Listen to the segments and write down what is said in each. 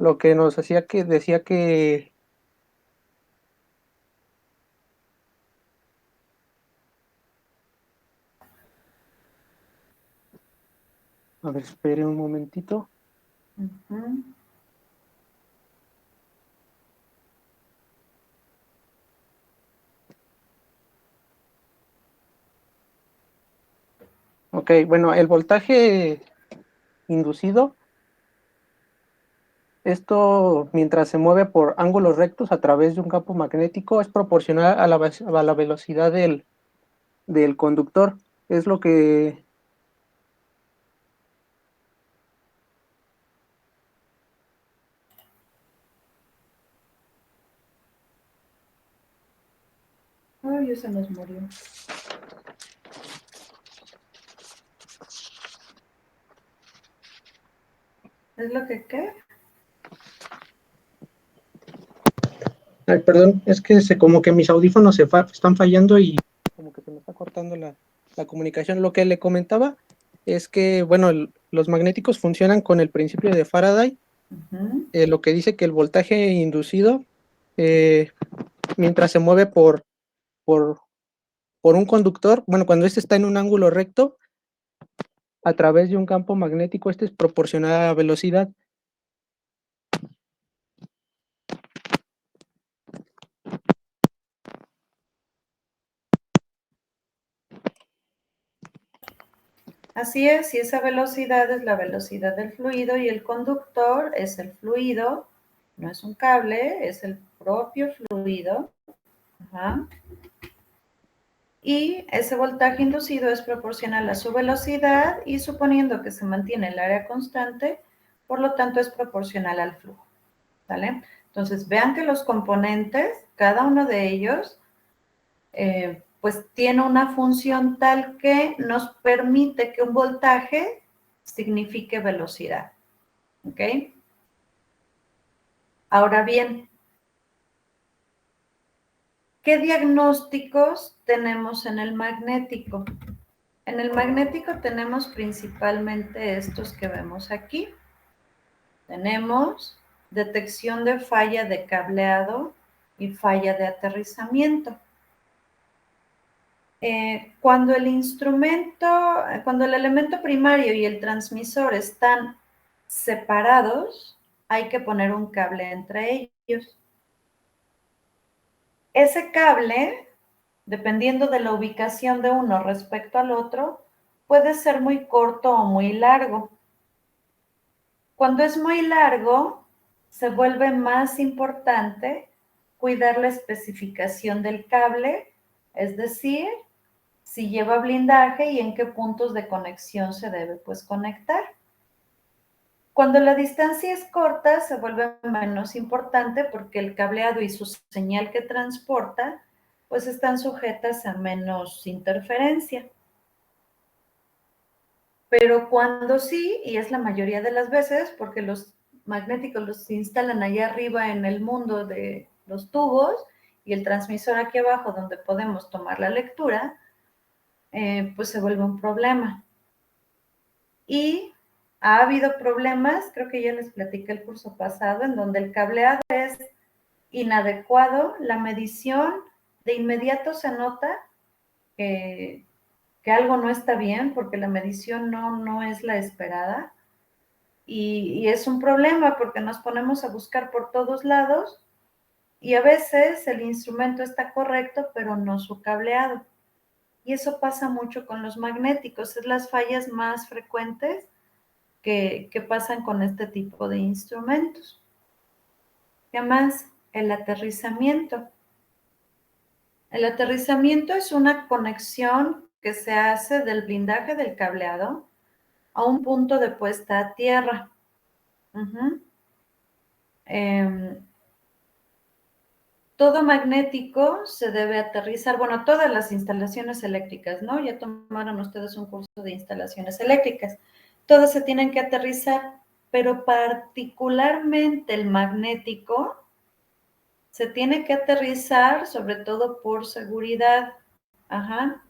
lo que nos hacía que decía que a ver, espere un momentito. Ujú. Ok, bueno, el voltaje inducido, esto mientras se mueve por ángulos rectos a través de un campo magnético es proporcional a la velocidad del conductor. Es lo que Ay, ya se nos murió. ¿Es lo que qué? Ay, perdón, es que como que mis audífonos están fallando y como que se me está cortando la comunicación. Lo que le comentaba es que, bueno, los magnéticos funcionan con el principio de Faraday, Ujú. lo que dice que el voltaje inducido, eh, mientras se mueve por, por un conductor, bueno, cuando este está en un ángulo recto, a través de un campo magnético, este es proporcional a la velocidad. Así es, y esa velocidad es la velocidad del fluido y el conductor es el fluido, no es un cable, es el propio fluido. Ajá. Y ese voltaje inducido es proporcional a su velocidad y suponiendo que se mantiene el área constante, por lo tanto es proporcional al flujo. ¿Sale? Entonces vean que los componentes, cada uno de ellos, pues tiene una función tal que nos permite que un voltaje signifique velocidad. ¿Ok? Ahora bien, ¿qué diagnósticos tenemos en el magnético? En el magnético tenemos principalmente estos que vemos aquí. Tenemos detección de falla de cableado y falla de aterrizamiento. Cuando el instrumento, cuando el elemento primario y el transmisor están separados, hay que poner un cable entre ellos. Ese cable, dependiendo de la ubicación de uno respecto al otro, puede ser muy corto o muy largo. Cuando es muy largo, se vuelve más importante cuidar la especificación del cable, es decir, si lleva blindaje y en qué puntos de conexión se debe pues conectar. Cuando la distancia es corta, se vuelve menos importante porque el cableado y su señal que transporta pues están sujetas a menos interferencia. Pero cuando sí, y es la mayoría de las veces, porque los magnéticos los instalan allá arriba en el mundo de los tubos y el transmisor aquí abajo donde podemos tomar la lectura, pues se vuelve un problema. Y ha habido problemas, creo que ya les platiqué el curso pasado, en donde el cableado es inadecuado, la medición de inmediato se nota que, que algo no está bien porque la medición no es la esperada. Y es un problema porque nos ponemos a buscar por todos lados y a veces el instrumento está correcto, pero no su cableado. Y eso pasa mucho con los magnéticos, es las fallas más frecuentes que pasan con este tipo de instrumentos. ¿Qué más? El aterrizamiento. El aterrizamiento es una conexión que se hace del blindaje del cableado a un punto de puesta a tierra. Uh-huh. Todo magnético se debe aterrizar, bueno, todas las instalaciones eléctricas, ¿no? Ya tomaron ustedes un curso de instalaciones eléctricas. Todas se tienen que aterrizar, pero particularmente el magnético se tiene que aterrizar, sobre todo por seguridad. Ajá.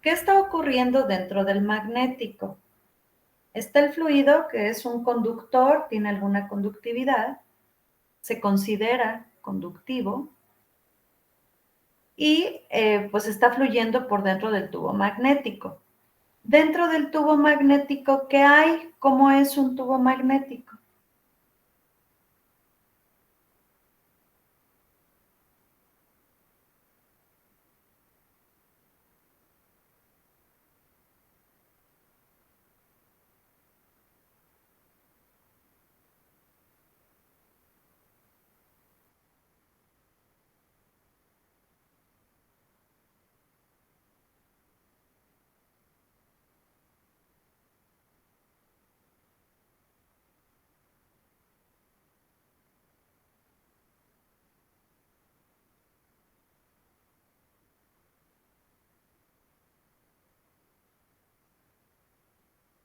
¿Qué está ocurriendo dentro del magnético? Está el fluido, que es un conductor, tiene alguna conductividad, se considera conductivo y pues está fluyendo por dentro del tubo magnético. Dentro del tubo magnético, ¿qué hay? ¿Cómo es un tubo magnético?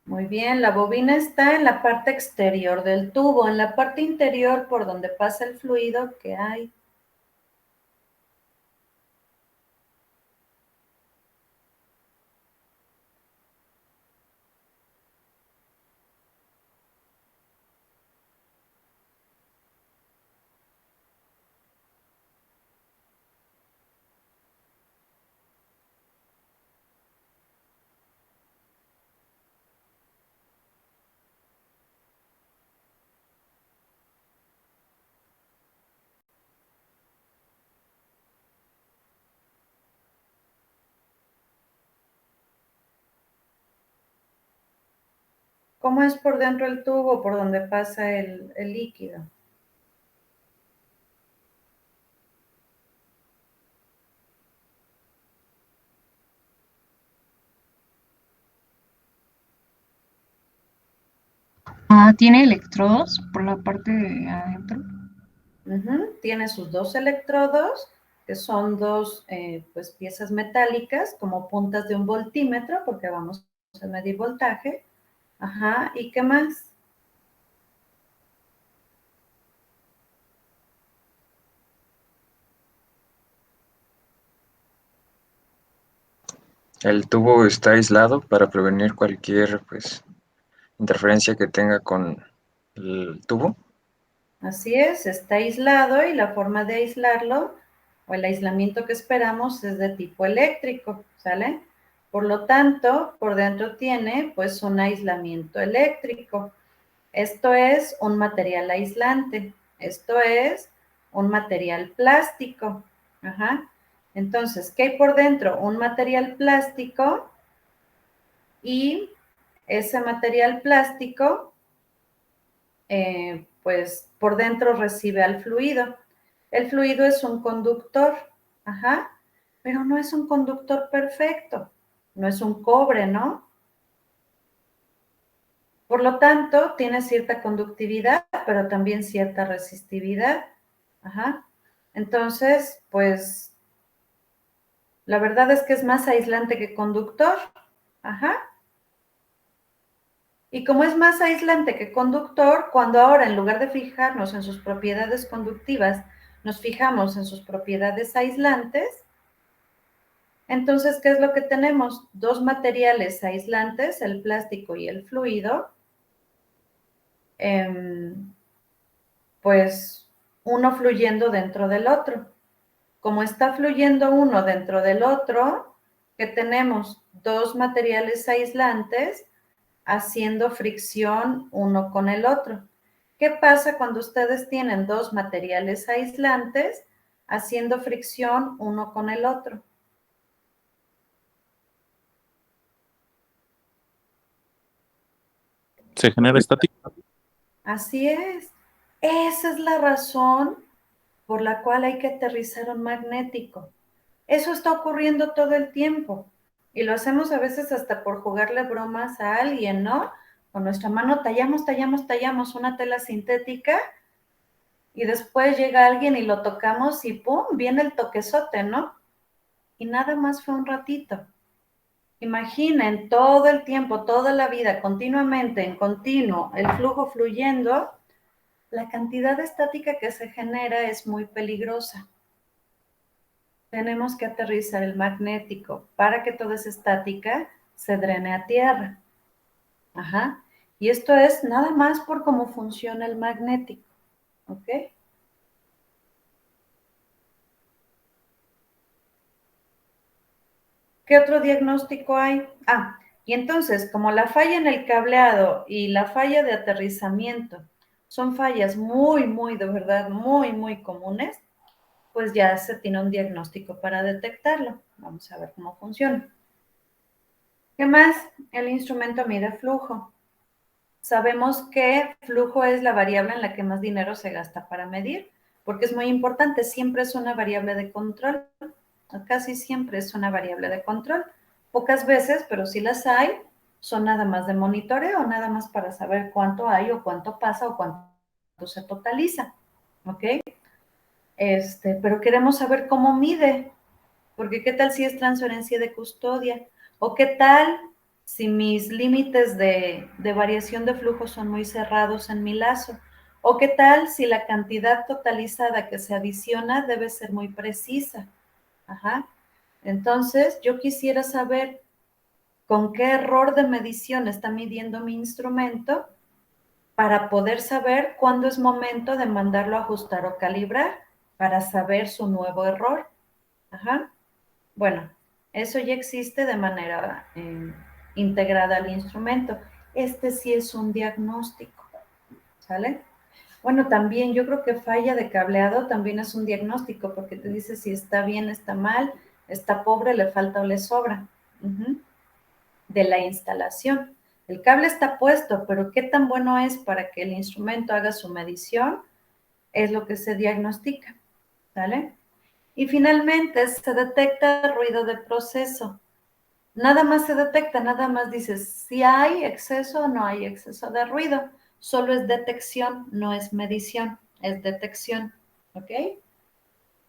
Muy bien, la bobina está en la parte exterior del tubo, en la parte interior por donde pasa el fluido, ¿qué hay? ¿Cómo es por dentro el tubo por donde pasa el líquido? Ah, tiene electrodos por la parte de adentro. Tiene sus dos electrodos, que son dos pues, piezas metálicas, como puntas de un voltímetro, porque vamos a medir voltaje. Ajá, ¿y qué más? El tubo está aislado para prevenir cualquier pues, interferencia que tenga con el tubo. Así es, está aislado y la forma de aislarlo o el aislamiento que esperamos es de tipo eléctrico, ¿sale? Por lo tanto, por dentro tiene pues un aislamiento eléctrico. Esto es un material aislante. Esto es un material plástico. Ajá. Entonces, ¿qué hay por dentro? Un material plástico y ese material plástico pues por dentro recibe al fluido. El fluido es un conductor, ajá, pero no es un conductor perfecto, no es un cobre, ¿no? Por lo tanto, tiene cierta conductividad, pero también cierta resistividad, ajá. Entonces, pues, la verdad es que es más aislante que conductor, ajá. Y como es más aislante que conductor, cuando ahora en lugar de fijarnos en sus propiedades conductivas, nos fijamos en sus propiedades aislantes, entonces, ¿qué es lo que tenemos? Dos materiales aislantes, el plástico y el fluido, pues uno fluyendo dentro del otro. Como está fluyendo uno dentro del otro, que tenemos dos materiales aislantes, haciendo fricción uno con el otro. ¿Qué pasa cuando ustedes tienen dos materiales aislantes haciendo fricción uno con el otro? Se genera estática. Así es. Esa es la razón por la cual hay que aterrizar un magnético. Eso está ocurriendo todo el tiempo y lo hacemos a veces hasta por jugarle bromas a alguien, ¿no? Con nuestra mano tallamos una tela sintética y después llega alguien y lo tocamos y ¡pum! Viene el toquezote, ¿no? Y nada más fue un ratito. Imaginen todo el tiempo, toda la vida, continuamente, en continuo, el flujo fluyendo, la cantidad de estática que se genera es muy peligrosa. Tenemos que aterrizar el magnético para que toda esa estática se drene a tierra. Ajá. Y esto es nada más por cómo funciona el magnético, ¿ok? ¿Qué otro diagnóstico hay? Y entonces, como la falla en el cableado y la falla de aterrizamiento son fallas muy, de verdad, muy comunes, pues ya se tiene un diagnóstico para detectarlo. Vamos a ver cómo funciona. ¿Qué más? El instrumento mide flujo. Sabemos que flujo es la variable en la que más dinero se gasta para medir, porque es muy importante, siempre es una variable de control, casi siempre es una variable de control. Pocas veces, pero sí las hay, son nada más de monitoreo, nada más para saber cuánto hay o cuánto pasa o cuánto se totaliza, ¿ok? Pero queremos saber cómo mide, porque qué tal si es transferencia de custodia, o qué tal si mis límites de variación de flujo son muy cerrados en mi lazo, o qué tal si la cantidad totalizada que se adiciona debe ser muy precisa. Ajá. Entonces, yo quisiera saber con qué error de medición está midiendo mi instrumento para poder saber cuándo es momento de mandarlo a ajustar o calibrar, para saber su nuevo error. Ajá. Bueno, eso ya existe de manera integrada al instrumento. Este sí es un diagnóstico, ¿sale? Bueno, también yo creo que falla de cableado también es un diagnóstico porque te dice si está bien, está mal, está pobre, le falta o le sobra. De la instalación. El cable está puesto, pero qué tan bueno es para que el instrumento haga su medición es lo que se diagnostica, ¿sale? Y finalmente se detecta ruido de proceso. Nada más se detecta, nada más dices si hay exceso o no hay exceso de ruido. Solo es detección, no es medición, es detección, ¿ok?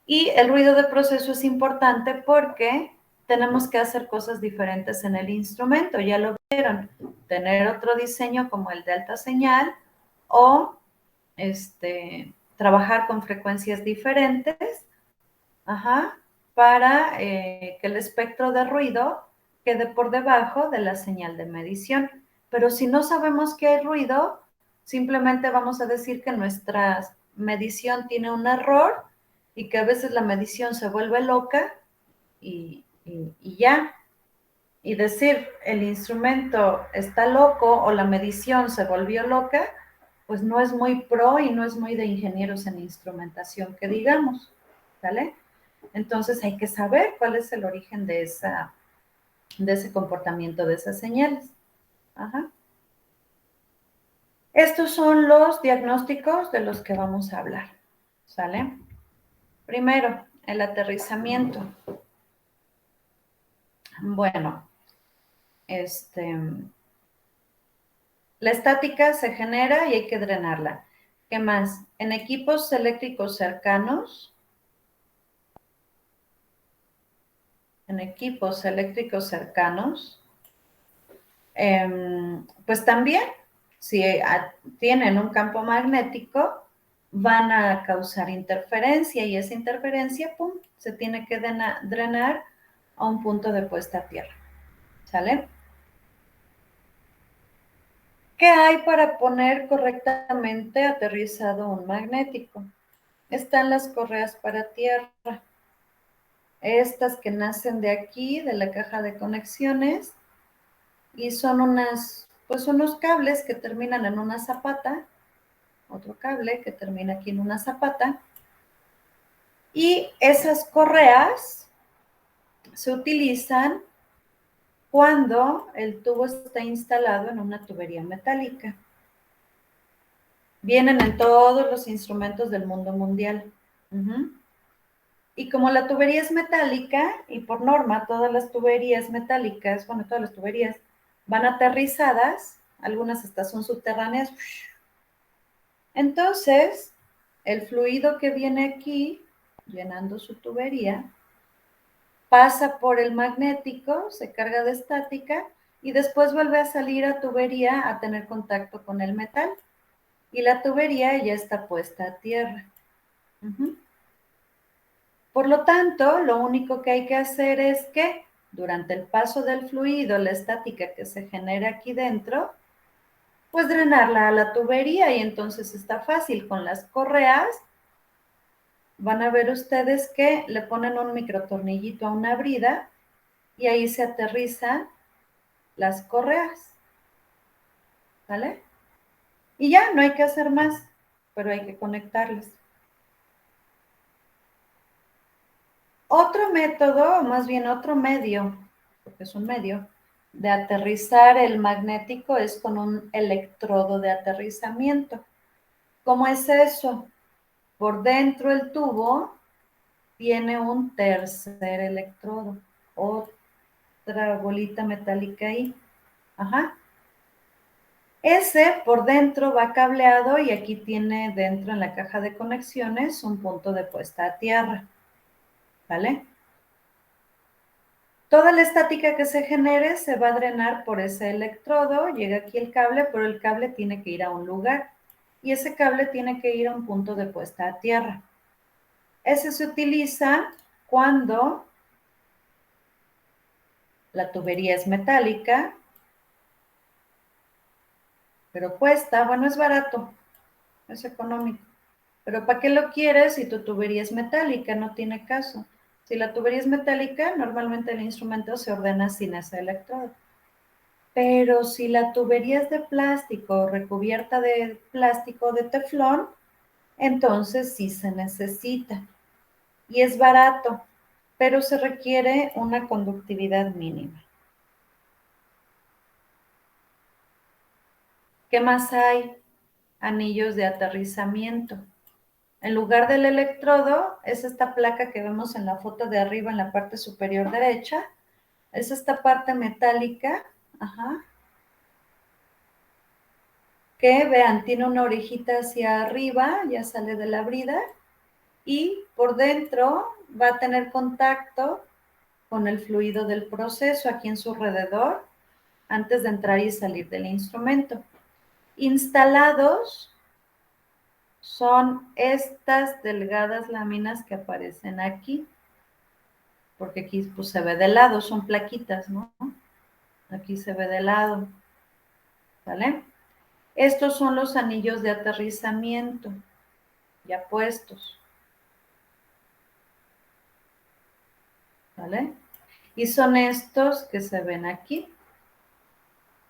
Y el ruido de proceso es importante porque tenemos que hacer cosas diferentes en el instrumento, ya lo vieron, tener otro diseño como el de alta señal o trabajar con frecuencias diferentes, para que el espectro de ruido quede por debajo de la señal de medición. Pero si no sabemos que hay ruido, simplemente vamos a decir que nuestra medición tiene un error y que a veces la medición se vuelve loca y ya. Y decir el instrumento está loco o la medición se volvió loca, pues no es muy pro y no es muy de ingenieros en instrumentación que digamos, ¿vale? Entonces hay que saber cuál es el origen de ese comportamiento, de esas señales. Ajá. Estos son los diagnósticos de los que vamos a hablar, ¿sale? Primero, el aterrizamiento. Bueno, la estática se genera y hay que drenarla. ¿Qué más? En equipos eléctricos cercanos, pues también, si tienen un campo magnético, van a causar interferencia y esa interferencia, pum, se tiene que drenar a un punto de puesta a tierra, ¿sale? ¿Qué hay para poner correctamente aterrizado un magnético? Están las correas para tierra. Estas que nacen de aquí, de la caja de conexiones, y son unos cables que terminan en una zapata, otro cable que termina aquí en una zapata, y esas correas se utilizan cuando el tubo está instalado en una tubería metálica. Vienen en todos los instrumentos del mundo mundial. Y como la tubería es metálica, y por norma todas las tuberías metálicas, bueno, todas las tuberías van aterrizadas, algunas hasta son subterráneas, entonces el fluido que viene aquí, llenando su tubería, pasa por el magnético, se carga de estática, y después vuelve a salir a tubería a tener contacto con el metal, y la tubería ya está puesta a tierra. Por lo tanto, lo único que hay que hacer es que durante el paso del fluido, la estática que se genera aquí dentro, pues drenarla a la tubería, y entonces está fácil. Con las correas van a ver ustedes que le ponen un microtornillito a una brida y ahí se aterrizan las correas, ¿vale? Y ya, no hay que hacer más, pero hay que conectarlas. Otro método, o más bien otro medio, porque es un medio, de aterrizar el magnético es con un electrodo de aterrizamiento. ¿Cómo es eso? Por dentro el tubo tiene un tercer electrodo, otra bolita metálica ahí. Ajá. Ese por dentro va cableado y aquí tiene dentro en la caja de conexiones un punto de puesta a tierra. ¿Vale? Toda la estática que se genere se va a drenar por ese electrodo, llega aquí el cable, pero el cable tiene que ir a un lugar y ese cable tiene que ir a un punto de puesta a tierra. Ese se utiliza cuando la tubería es metálica, pero cuesta, bueno, es barato, es económico. Pero ¿para qué lo quieres si tu tubería es metálica? No tiene caso. Si la tubería es metálica, normalmente el instrumento se ordena sin ese electrodo. Pero si la tubería es de plástico, recubierta de plástico de teflón, entonces sí se necesita. Y es barato, pero se requiere una conductividad mínima. ¿Qué más hay? Anillos de aterrizamiento. En lugar del electrodo, es esta placa que vemos en la foto de arriba en la parte superior derecha. Es esta parte metálica, ajá, que vean, tiene una orejita hacia arriba, ya sale de la brida, y por dentro va a tener contacto con el fluido del proceso aquí en su alrededor antes de entrar y salir del instrumento. Instalados son estas delgadas láminas que aparecen aquí, porque aquí pues, se ve de lado, son plaquitas, ¿no? Aquí se ve de lado, ¿vale? Estos son los anillos de aterrizamiento ya puestos, ¿vale? Y son estos que se ven aquí.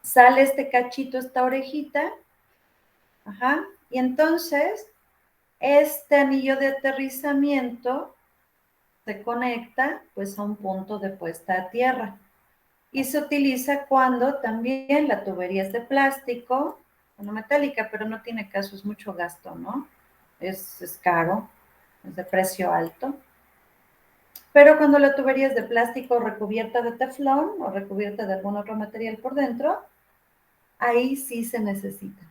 Sale este cachito, esta orejita, ajá, y entonces este anillo de aterrizamiento se conecta pues a un punto de puesta a tierra y se utiliza cuando también la tubería es de plástico, no metálica, pero no tiene caso, es mucho gasto, ¿no? Es caro, es de precio alto. Pero cuando la tubería es de plástico recubierta de teflón o recubierta de algún otro material por dentro, ahí sí se necesita.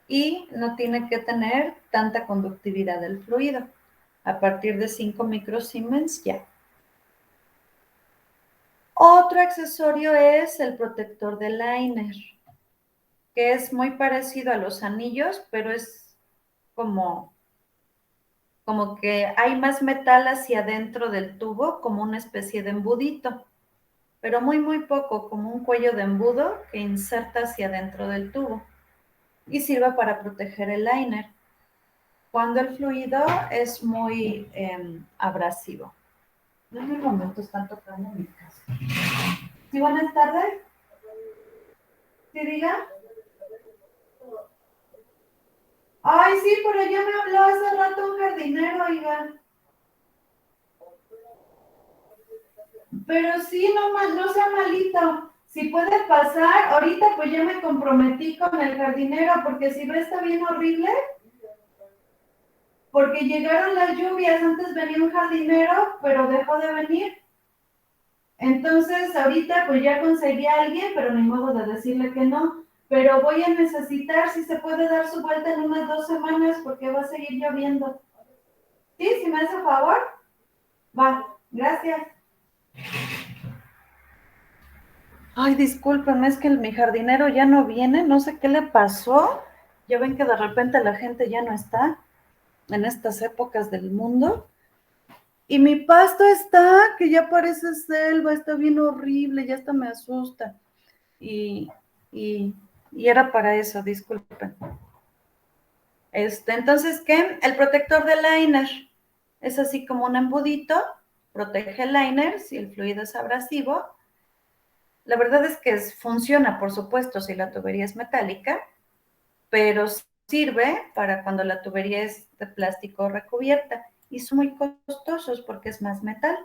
Y no tiene que tener tanta conductividad del fluido. A partir de 5 microsiemens ya. Otro accesorio es el protector de liner, que es muy parecido a los anillos, pero es como que hay más metal hacia adentro del tubo, como una especie de embudito, pero muy, muy poco, como un cuello de embudo que inserta hacia adentro del tubo y sirve para proteger el liner cuando el fluido es muy abrasivo. En un momento están tocando mi casa. ¿Sí, buenas tardes? ¿Sí, diga? Ay, sí, pero ya me habló hace rato un jardinero, oiga. Pero sí, no sea malito. Si puede pasar, ahorita pues ya me comprometí con el jardinero, porque si ve está bien horrible. Porque llegaron las lluvias, antes venía un jardinero, pero dejó de venir. Entonces, ahorita pues ya conseguí a alguien, pero ni modo de decirle que no. Pero voy a necesitar si se puede dar su vuelta en unas 2 semanas, porque va a seguir lloviendo. ¿Sí? ¿Si me hace favor? Va, gracias. Ay, discúlpenme, es que mi jardinero ya no viene, no sé qué le pasó. Ya ven que de repente la gente ya no está en estas épocas del mundo. Y mi pasto está, que ya parece selva, está bien horrible, ya hasta me asusta. Y Y era para eso, disculpen. Entonces, ¿qué? El protector del liner es así como un embudito, protege el liner si el fluido es abrasivo. La verdad es que funciona, por supuesto, si la tubería es metálica, pero sirve para cuando la tubería es de plástico recubierta y son muy costosos porque es más metal.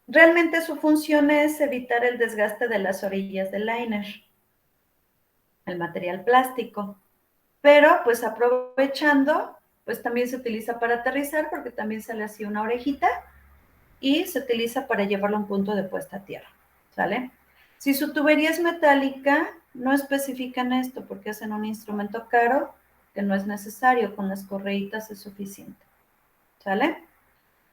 Realmente su función es evitar el desgaste de las orillas del liner, el material plástico. Pero pues aprovechando, pues también se utiliza para aterrizar porque también se le hacía una orejita y se utiliza para llevarlo a un punto de puesta a tierra, ¿sale? Si su tubería es metálica, no especifican esto porque hacen un instrumento caro que no es necesario, con las correitas es suficiente, ¿sale?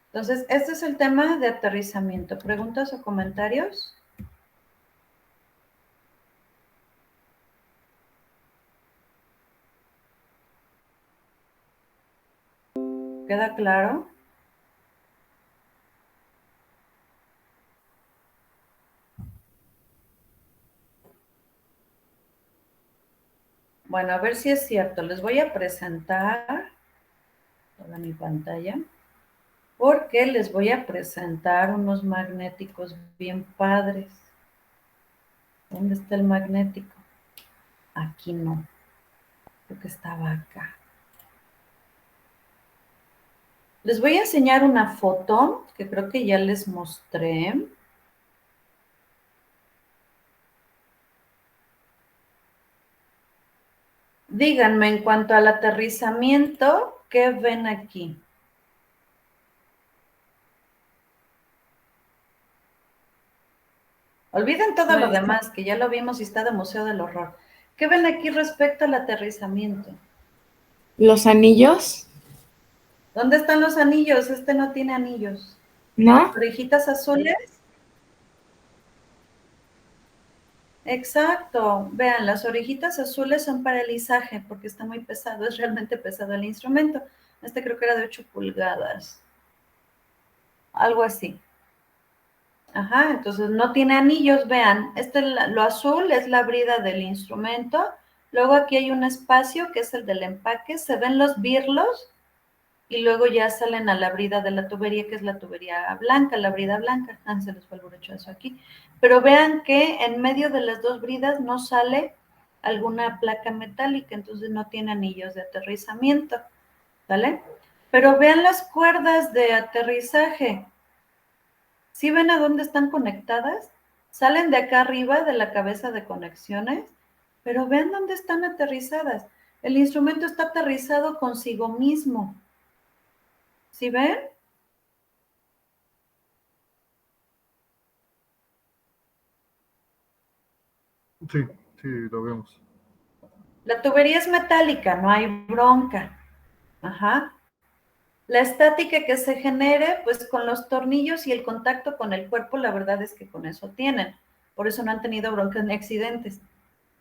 Entonces, este es el tema de aterrizamiento. ¿Preguntas o comentarios? ¿Queda claro? Bueno, a ver si es cierto. Les voy a presentar toda mi pantalla porque les voy a presentar unos magnéticos bien padres. ¿Dónde está el magnético? Aquí no. Creo que estaba acá. Les voy a enseñar una foto que creo que ya les mostré. Díganme en cuanto al aterrizamiento, ¿qué ven aquí? Olviden todo lo demás, que ya lo vimos y está de Museo del Horror. ¿Qué ven aquí respecto al aterrizamiento? ¿Los anillos? ¿Dónde están los anillos? Este no tiene anillos. ¿No? ¿Orejitas azules? Exacto. Vean, las orejitas azules son para el izaje, porque está muy pesado, es realmente pesado el instrumento. Este creo que era de 8 pulgadas. Algo así. Ajá, entonces no tiene anillos, vean, lo azul es la brida del instrumento, luego aquí hay un espacio que es el del empaque, se ven los birlos y luego ya salen a la brida de la tubería, que es la tubería blanca, la brida blanca. Se les fue el brochazo aquí. Pero vean que en medio de las dos bridas no sale alguna placa metálica, entonces no tiene anillos de aterrizamiento, ¿vale? Pero vean las cuerdas de aterrizaje. ¿Sí ven a dónde están conectadas? Salen de acá arriba de la cabeza de conexiones, pero vean dónde están aterrizadas. El instrumento está aterrizado consigo mismo. ¿Sí ven? Sí, sí, lo vemos. La tubería es metálica, no hay bronca. Ajá. La estática que se genere, pues con los tornillos y el contacto con el cuerpo, la verdad es que con eso tienen. Por eso no han tenido broncas ni accidentes.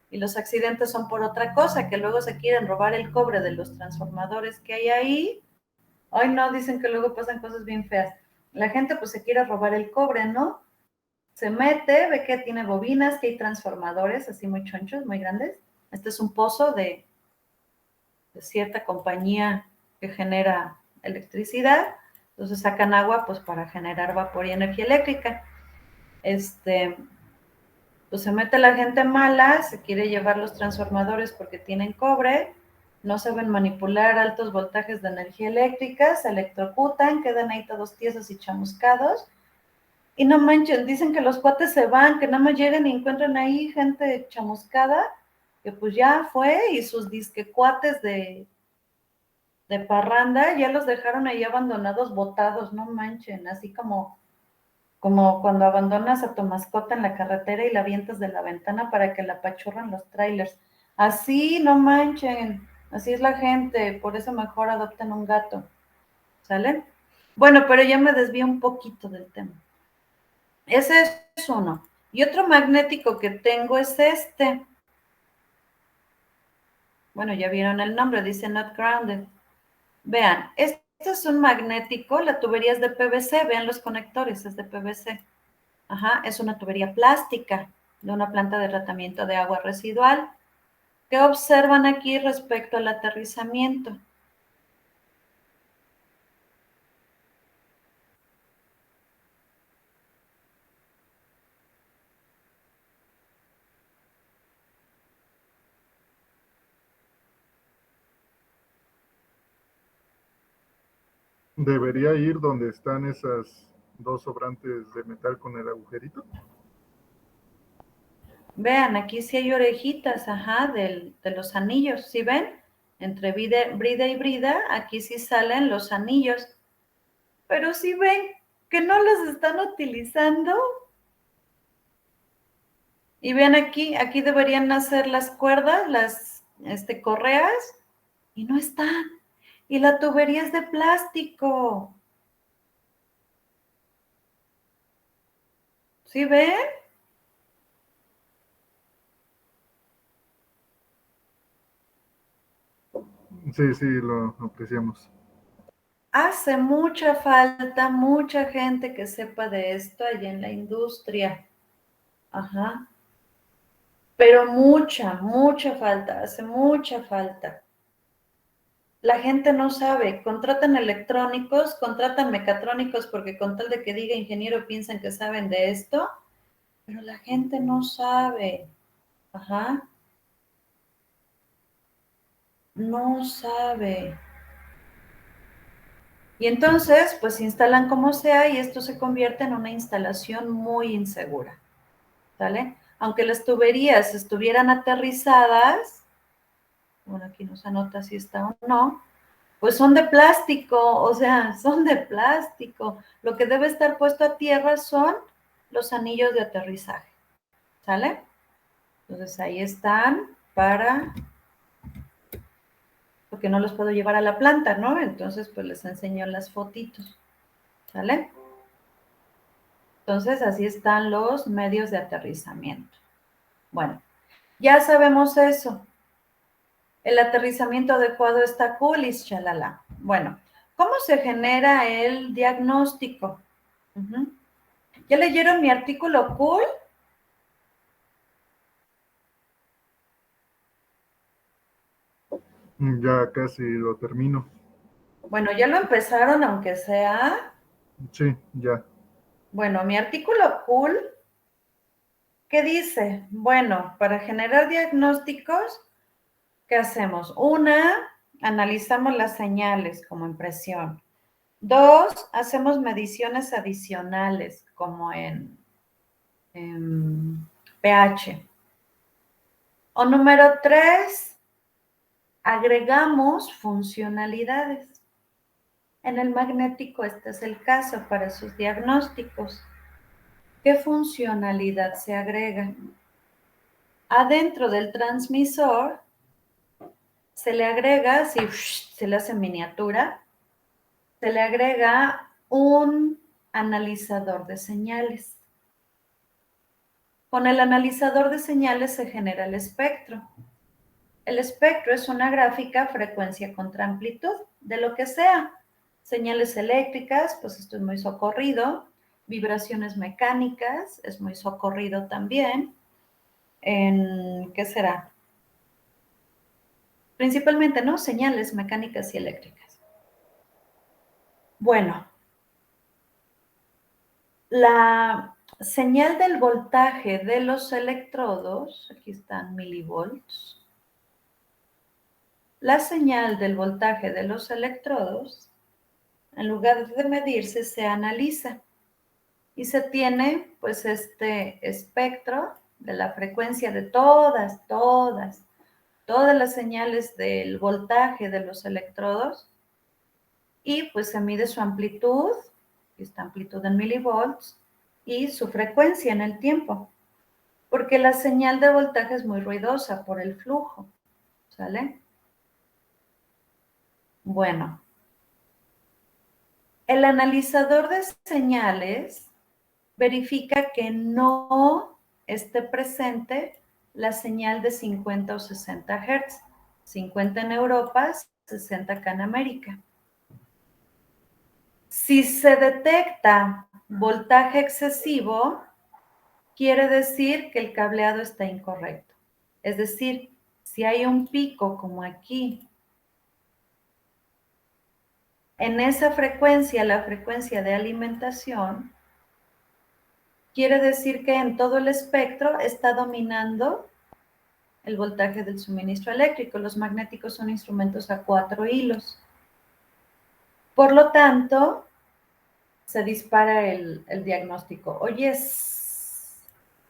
Y los accidentes son por otra cosa, que luego se quieren robar el cobre de los transformadores que hay ahí. Ay, no, dicen que luego pasan cosas bien feas. La gente pues se quiere robar el cobre, ¿no? Se mete, ve que tiene bobinas, que hay transformadores así muy chonchos, muy grandes. Este es un pozo de cierta compañía que genera electricidad. Entonces sacan agua pues para generar vapor y energía eléctrica. Pues se mete la gente mala, se quiere llevar los transformadores porque tienen cobre, no saben manipular altos voltajes de energía eléctrica, se electrocutan, quedan ahí todos tiesos y chamuscados. Y no manchen, dicen que los cuates se van, que nada más llegan y encuentran ahí gente chamuscada, que pues ya fue, y sus disque cuates de parranda ya los dejaron ahí abandonados, botados, no manchen, así como cuando abandonas a tu mascota en la carretera y la avientas de la ventana para que la apachurren los trailers. Así, no manchen, así es la gente, por eso mejor adopten un gato, ¿sale? Bueno, pero ya me desvío un poquito del tema. Ese es uno. Y otro magnético que tengo es este. Bueno, ya vieron el nombre, dice Not Grounded. Vean, este es un magnético, la tubería es de PVC, vean los conectores, es de PVC. Ajá, es una tubería plástica. de una planta de tratamiento de agua residual. ¿Qué observan aquí respecto al aterrizamiento? ¿Debería ir donde están esas dos sobrantes de metal con el agujerito? Vean, aquí sí hay orejitas, ajá, de los anillos, ¿sí ven? Entre brida y brida, aquí sí salen los anillos. Pero sí ven que no los están utilizando. Y ven aquí deberían nacer las cuerdas, las correas, y no están. Y la tubería es de plástico. ¿Sí ven? Sí, sí, lo apreciamos. Hace mucha falta, mucha gente que sepa de esto allá en la industria. Ajá. Pero mucha falta, hace mucha falta. La gente no sabe, contratan electrónicos, contratan mecatrónicos porque con tal de que diga ingeniero piensan que saben de esto, pero la gente no sabe. Ajá. No sabe. Y entonces, pues instalan como sea y esto se convierte en una instalación muy insegura, ¿sale? Aunque las tuberías estuvieran aterrizadas, bueno, aquí nos anota si está o no, pues son de plástico, o sea, son de plástico. Lo que debe estar puesto a tierra son los anillos de aterrizaje, ¿sale? Entonces ahí están para, porque no los puedo llevar a la planta, ¿no? Entonces, pues les enseño las fotitos, ¿sale? Entonces, así están los medios de aterrizamiento. Bueno, ya sabemos eso. El aterrizamiento adecuado está cool y shalala. Bueno, ¿cómo se genera el diagnóstico? ¿Ya leyeron mi artículo cool? Ya casi lo termino. Bueno, ya lo empezaron, aunque sea. Sí, ya. Bueno, mi artículo cool, ¿qué dice? Bueno, para generar diagnósticos, ¿qué hacemos? Una, analizamos las señales como impresión. Dos, hacemos mediciones adicionales como en pH. O número tres, agregamos funcionalidades. En el magnético este es el caso para sus diagnósticos. ¿Qué funcionalidad se agrega? Adentro del transmisor se le agrega, si se le hace miniatura, se le agrega un analizador de señales. Con el analizador de señales se genera el espectro. El espectro es una gráfica frecuencia contra amplitud, de lo que sea. Señales eléctricas, pues esto es muy socorrido. Vibraciones mecánicas, es muy socorrido también. ¿Qué será? Principalmente, ¿no? Señales mecánicas y eléctricas. Bueno, la señal del voltaje de los electrodos, aquí están milivolts, la señal del voltaje de los electrodos, en lugar de medirse, se analiza y se tiene pues este espectro de la frecuencia de todas las señales del voltaje de los electrodos y pues se mide su amplitud, esta amplitud en milivolts, y su frecuencia en el tiempo, porque la señal de voltaje es muy ruidosa por el flujo, ¿sale? Bueno, el analizador de señales verifica que no esté presente la señal de 50 o 60 Hz, 50 en Europa, 60 acá en América. Si se detecta voltaje excesivo, quiere decir que el cableado está incorrecto. Es decir, si hay un pico como aquí, en esa frecuencia, la frecuencia de alimentación, quiere decir que en todo el espectro está dominando el voltaje del suministro eléctrico. Los magnéticos son instrumentos a 4 hilos. Por lo tanto, se dispara el diagnóstico. Oye,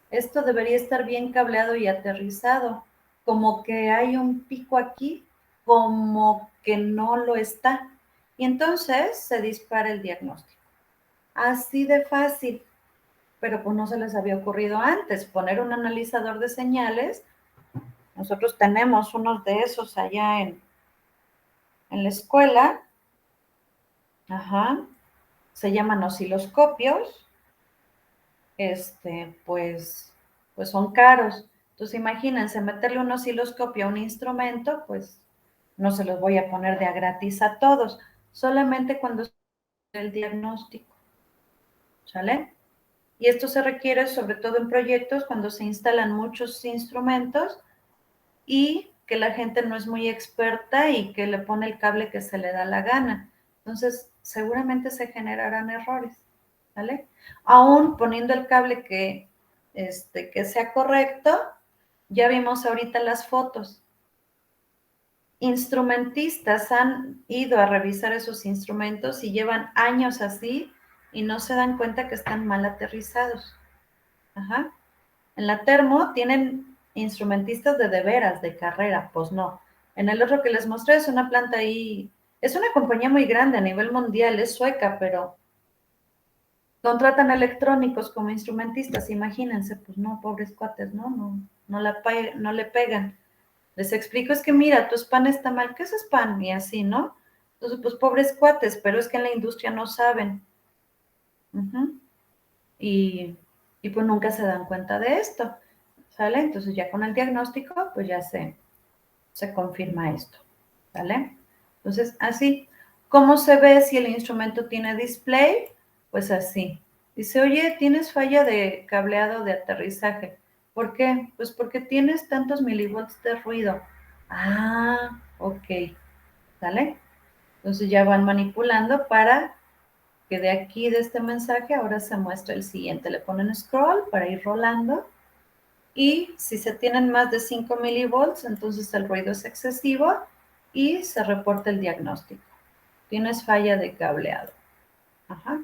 esto debería estar bien cableado y aterrizado. Como que hay un pico aquí, como que no lo está. Y entonces se dispara el diagnóstico. Así de fácil. Pero pues no se les había ocurrido antes poner un analizador de señales. Nosotros tenemos unos de esos allá en la escuela. Ajá. Se llaman osciloscopios. Pues son caros. Entonces imagínense, meterle un osciloscopio a un instrumento, pues no se los voy a poner de a gratis a todos, solamente cuando es el diagnóstico. ¿Sale? Y esto se requiere sobre todo en proyectos cuando se instalan muchos instrumentos y que la gente no es muy experta y que le pone el cable que se le da la gana. Entonces, seguramente se generarán errores, ¿vale? Aún poniendo el cable que sea correcto, ya vimos ahorita las fotos. Instrumentistas han ido a revisar esos instrumentos y llevan años así y no se dan cuenta que están mal aterrizados. Ajá. En la termo tienen instrumentistas de veras, de carrera, pues no. En el otro que les mostré es una planta ahí, es una compañía muy grande a nivel mundial, es sueca, pero contratan electrónicos como instrumentistas, imagínense, pues no, pobres cuates, no le pegan. Les explico, es que mira, tu spam está mal, ¿qué es spam? Y así, ¿no? Entonces, pues pobres cuates, pero es que en la industria no saben. Uh-huh. Y pues nunca se dan cuenta de esto, ¿sale? Entonces ya con el diagnóstico, pues ya se confirma esto, ¿vale? Entonces, así, ¿cómo se ve si el instrumento tiene display? Pues así. Dice, oye, tienes falla de cableado de aterrizaje. ¿Por qué? Pues porque tienes tantos milivolts de ruido. Ah, ok, ¿sale? Entonces ya van manipulando para que de aquí, de este mensaje, ahora se muestra el siguiente. Le ponen scroll para ir rolando. Y si se tienen más de 5 milivolts, entonces el ruido es excesivo y se reporta el diagnóstico. Tienes falla de cableado. Ajá.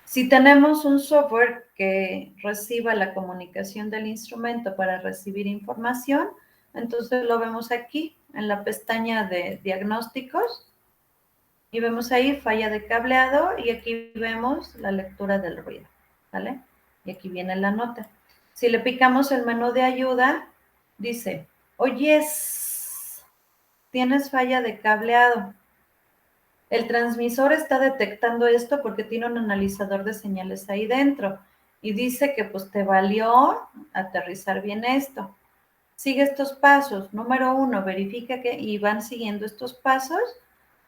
Si tenemos un software que reciba la comunicación del instrumento para recibir información, entonces lo vemos aquí en la pestaña de diagnósticos y vemos ahí falla de cableado y aquí vemos la lectura del ruido, ¿vale? Y aquí viene la nota. Si le picamos el menú de ayuda, dice, oye, tienes falla de cableado. El transmisor está detectando esto porque tiene un analizador de señales ahí dentro y dice que pues te valió aterrizar bien esto. Sigue estos pasos. Número 1, verifica que y van siguiendo estos pasos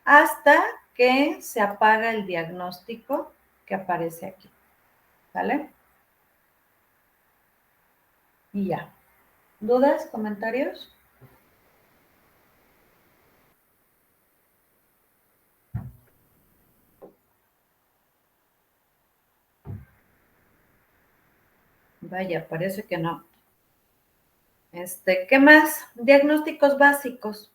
hasta que se apaga el diagnóstico que aparece aquí. ¿Vale? Y ya. ¿Dudas? ¿Comentarios? Vaya, parece que no. ¿Qué más? Diagnósticos básicos.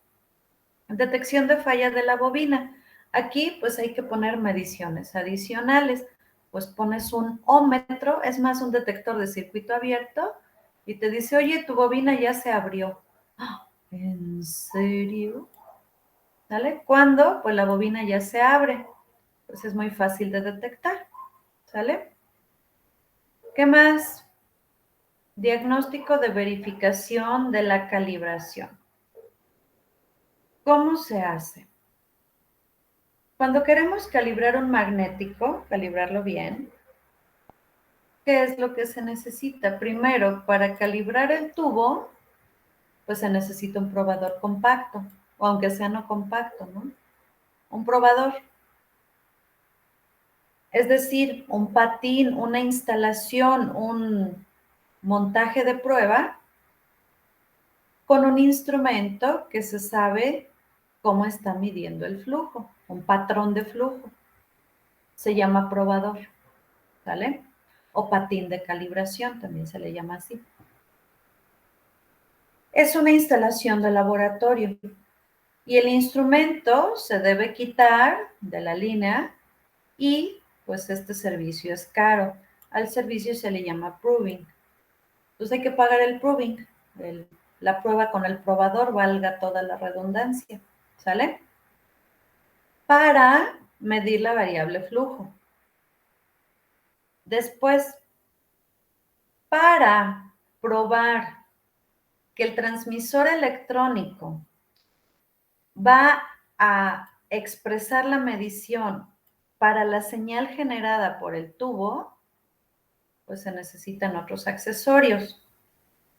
Detección de falla de la bobina. Aquí pues hay que poner mediciones adicionales. Pues pones un ómetro, es más un detector de circuito abierto y te dice, oye, tu bobina ya se abrió. ¿En serio? ¿Sale? ¿Cuándo? Pues la bobina ya se abre. Pues es muy fácil de detectar. ¿Sale? ¿Qué más? Diagnóstico de verificación de la calibración. ¿Cómo se hace? Cuando queremos calibrar un magnético, calibrarlo bien, ¿qué es lo que se necesita? Primero, para calibrar el tubo, pues se necesita un probador compacto, o aunque sea no compacto, ¿no? Un probador. Es decir, un patín, una instalación, un montaje de prueba con un instrumento que se sabe cómo está midiendo el flujo, un patrón de flujo. Se llama probador, ¿vale? O patín de calibración, también se le llama así. Es una instalación de laboratorio y el instrumento se debe quitar de la línea y pues este servicio es caro. Al servicio se le llama proving. Entonces hay que pagar el proving, la prueba con el probador, valga toda la redundancia, ¿sale? Para medir la variable flujo. Después, para probar que el transmisor electrónico va a expresar la medición para la señal generada por el tubo, pues se necesitan otros accesorios.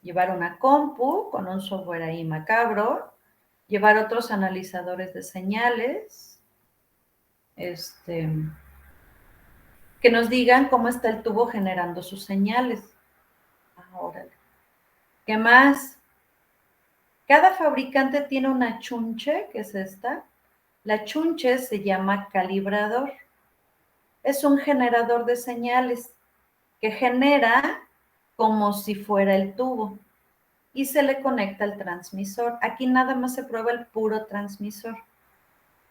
Llevar una compu con un software ahí macabro, llevar otros analizadores de señales, que nos digan cómo está el tubo generando sus señales. Ahora, ¿qué más? Cada fabricante tiene una chunche, que es esta. La chunche se llama calibrador. Es un generador de señales que genera como si fuera el tubo y se le conecta al transmisor. Aquí nada más se prueba el puro transmisor.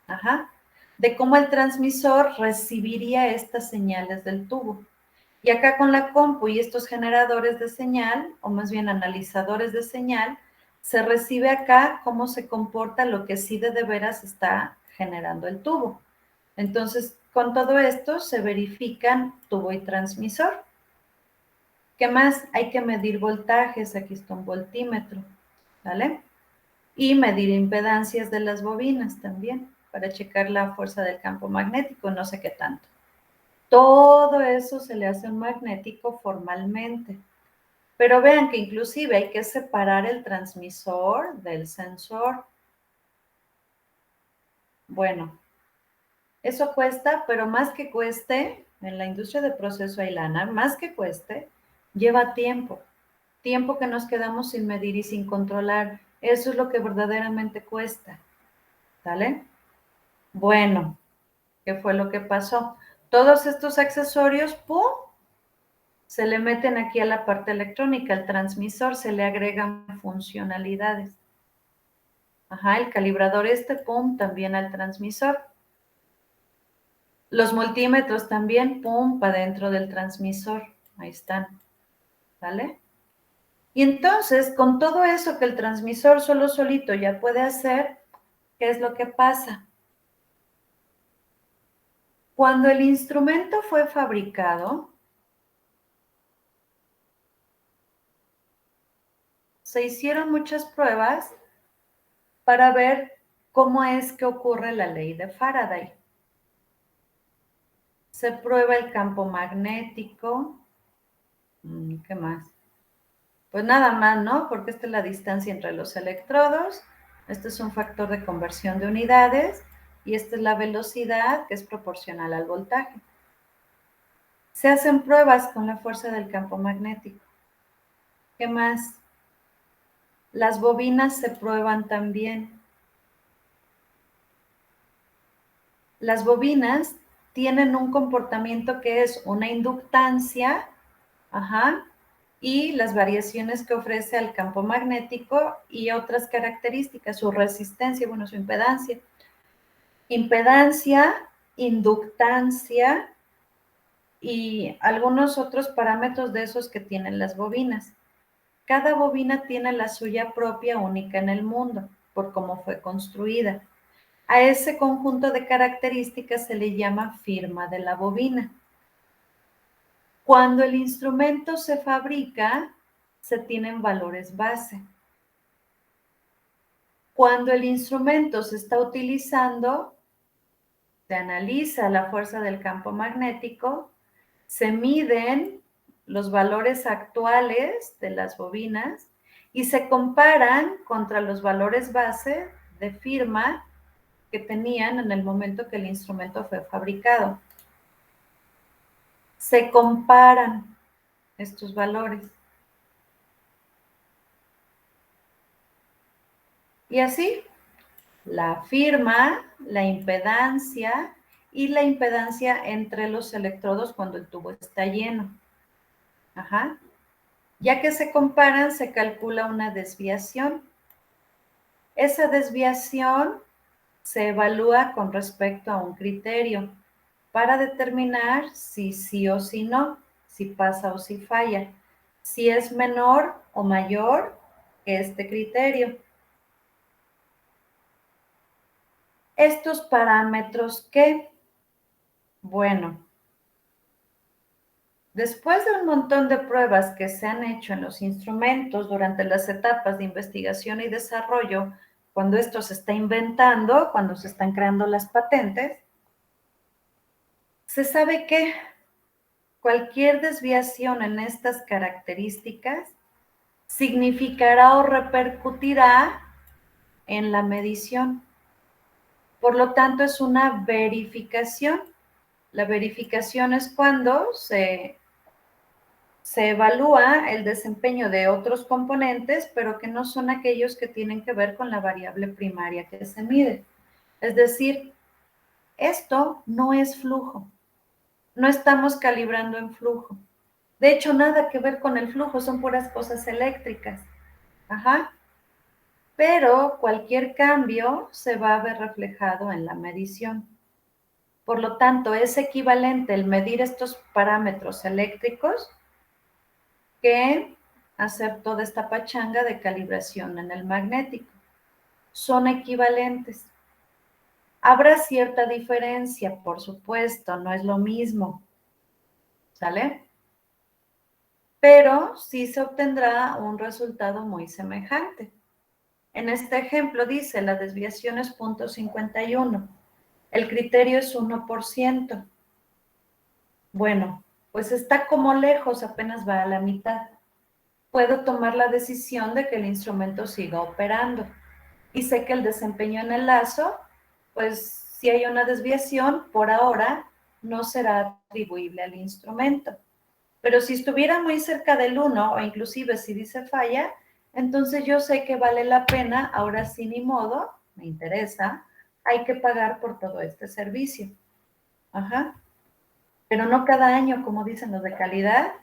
Ajá. De cómo el transmisor recibiría estas señales del tubo. Y acá con la compu y estos generadores de señal, o más bien analizadores de señal, se recibe acá cómo se comporta lo que sí de veras está generando el tubo. Entonces, con todo esto se verifican tubo y transmisor. ¿Qué más? Hay que medir voltajes, aquí está un voltímetro, ¿vale? Y medir impedancias de las bobinas también, para checar la fuerza del campo magnético, no sé qué tanto. Todo eso se le hace un magnético formalmente. Pero vean que inclusive hay que separar el transmisor del sensor. Bueno, eso cuesta, pero más que cueste, en la industria de proceso hay lana, más que cueste, lleva tiempo. Tiempo que nos quedamos sin medir y sin controlar. Eso es lo que verdaderamente cuesta. ¿Sale? Bueno, ¿qué fue lo que pasó? Todos estos accesorios, ¡pum!, se le meten aquí a la parte electrónica. Al transmisor se le agregan funcionalidades. Ajá, el calibrador pum, también al transmisor. Los multímetros también, pum, para dentro del transmisor. Ahí están. ¿Vale? Y entonces, con todo eso que el transmisor solito ya puede hacer, ¿qué es lo que pasa? Cuando el instrumento fue fabricado, se hicieron muchas pruebas para ver cómo es que ocurre la ley de Faraday. Se prueba el campo magnético. ¿Qué más? Pues nada más, ¿no? Porque esta es la distancia entre los electrodos. Este es un factor de conversión de unidades. Y esta es la velocidad, que es proporcional al voltaje. Se hacen pruebas con la fuerza del campo magnético. ¿Qué más? Las bobinas se prueban también. Las bobinas tienen un comportamiento que es una inductancia, y las variaciones que ofrece al campo magnético y otras características, su resistencia, bueno, su impedancia. Impedancia, inductancia y algunos otros parámetros de esos que tienen las bobinas. Cada bobina tiene la suya propia, única en el mundo, por cómo fue construida. A ese conjunto de características se le llama firma de la bobina. Cuando el instrumento se fabrica, se tienen valores base. Cuando el instrumento se está utilizando, se analiza la fuerza del campo magnético, se miden los valores actuales de las bobinas y se comparan contra los valores base de firma que tenían en el momento que el instrumento fue fabricado. se comparan estos valores. Y así, la firma, la impedancia y la impedancia entre los electrodos cuando el tubo está lleno. Ajá. Ya que se comparan, se calcula una desviación. Esa desviación se evalúa con respecto a un criterio para determinar si sí o si no, si pasa o si falla, si es menor o mayor que este criterio. Estos parámetros, ¿qué? Bueno, después de un montón de pruebas que se han hecho en los instrumentos durante las etapas de investigación y desarrollo, cuando esto se está inventando, cuando se están creando las patentes, se sabe que cualquier desviación en estas características significará o repercutirá en la medición. Por lo tanto, es una verificación. La verificación es cuando se evalúa el desempeño de otros componentes, pero que no son aquellos que tienen que ver con la variable primaria que se mide. Es decir, esto no es flujo. No estamos calibrando en flujo. De hecho, nada que ver con el flujo, son puras cosas eléctricas. Ajá. Pero cualquier cambio se va a ver reflejado en la medición. Por lo tanto, es equivalente el medir estos parámetros eléctricos que hacer toda esta pachanga de calibración en el magnético. Son equivalentes. Habrá cierta diferencia, por supuesto, no es lo mismo. ¿Sale? Pero sí se obtendrá un resultado muy semejante. En este ejemplo dice, la desviación es 0.51. El criterio es 1%. Bueno, pues está como lejos, apenas va a la mitad. Puedo tomar la decisión de que el instrumento siga operando. Y sé que el desempeño en el lazo, pues si hay una desviación, por ahora no será atribuible al instrumento. Pero si estuviera muy cerca del 1, o inclusive si dice falla, entonces yo sé que vale la pena, ahora sí ni modo, me interesa, hay que pagar por todo este servicio. Ajá. Pero no cada año, como dicen los de calidad,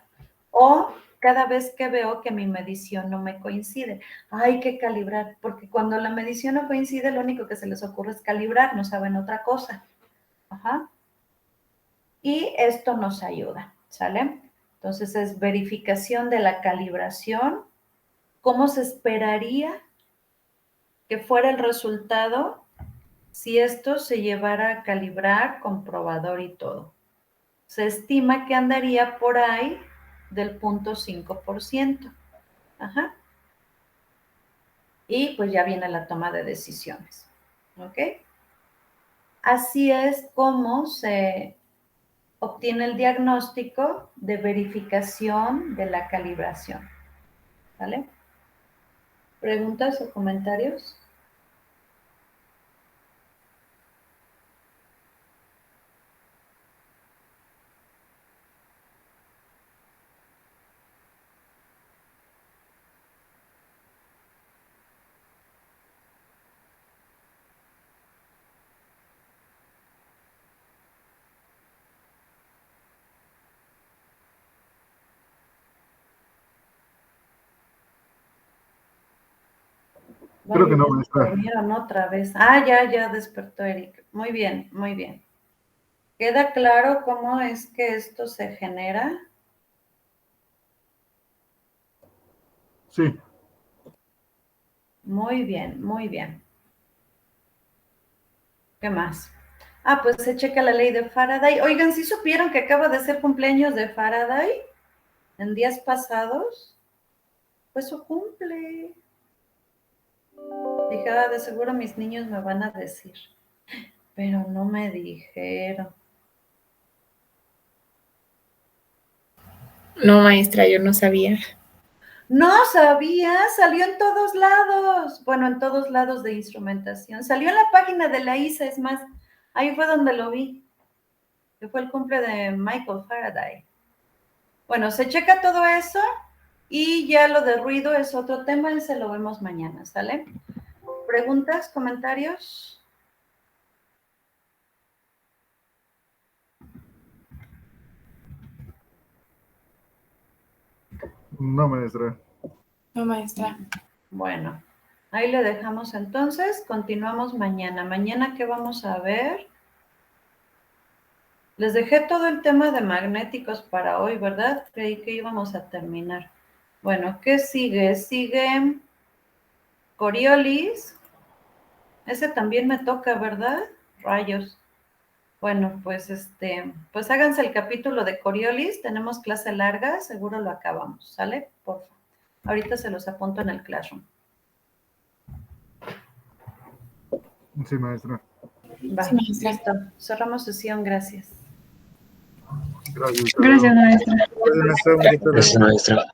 o cada vez que veo que mi medición no me coincide. Hay que calibrar, porque cuando la medición no coincide, lo único que se les ocurre es calibrar, no saben otra cosa. Ajá. Y esto nos ayuda, ¿sale? Entonces es verificación de la calibración, cómo se esperaría que fuera el resultado si esto se llevara a calibrar, comprobador y todo. Se estima que andaría por ahí del 0.5%. Ajá. Y pues ya viene la toma de decisiones. ¿Ok? Así es como se obtiene el diagnóstico de verificación de la calibración. ¿Vale? ¿Preguntas o comentarios? Creo que no, Vale, maestra. durmieron otra vez. Ah, ya despertó Eric. Muy bien, muy bien. ¿Queda claro cómo es que esto se genera? Sí. Muy bien, muy bien. ¿Qué más? Ah, pues se checa la ley de Faraday. Oigan, ¿sí supieron que acaba de ser cumpleaños de Faraday en días pasados? Pues su cumple. Dije, de seguro mis niños me van a decir, pero no me dijeron. No, maestra, yo no sabía. No sabía, salió en todos lados. Bueno, en todos lados de instrumentación. Salió en la página de la ISA, es más, ahí fue donde lo vi. que fue el cumple de Michael Faraday. Bueno, se checa todo eso y ya lo de ruido es otro tema, ese lo vemos mañana, ¿sale? ¿Preguntas, comentarios? No, maestra. No, maestra. Bueno, ahí le dejamos entonces, continuamos mañana. ¿Mañana qué vamos a ver? Les dejé todo el tema de magnéticos para hoy, ¿verdad? Creí que íbamos a terminar. Bueno, ¿qué sigue? Sigue Coriolis. Ese también me toca, ¿verdad? Rayos. Bueno, pues pues háganse el capítulo de Coriolis. Tenemos clase larga, seguro lo acabamos, ¿sale? Porfa. Ahorita se los apunto en el Classroom. Sí, maestra. Va, Sí, maestra. listo. Cerramos sesión, gracias. Gracias. Gracias, maestra. Gracias, maestra. Buenas tardes. Gracias, maestra.